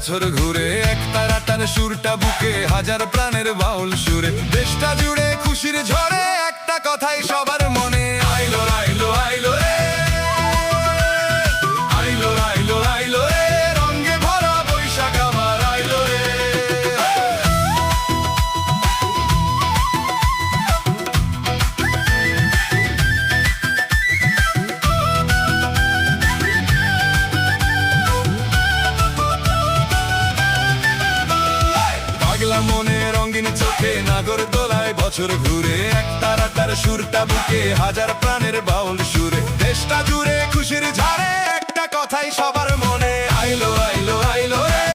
বছর ঘুরে, এক তারাটার সুরটা বুকে, হাজার প্রাণের বাউল সুরে। দেশটা জুড়ে খুশির ঝড়ে, একটা কথাই সবার মনে, আইলো আইলো আইলো রে, আইলো আইলো আইলো রে, রঙে ভরা বৈশাখ আবার আইলো রে। পাগলা মনে রঙিন চোখে, নাগর দোলায় বছর ঘুরে, এক তারাটার সুরটা বুকে, হাজার প্রাণের বাউল সুরে। দেশটা জুড়ে খুশির ঝড়ে, একটা কথাই সবার মনে,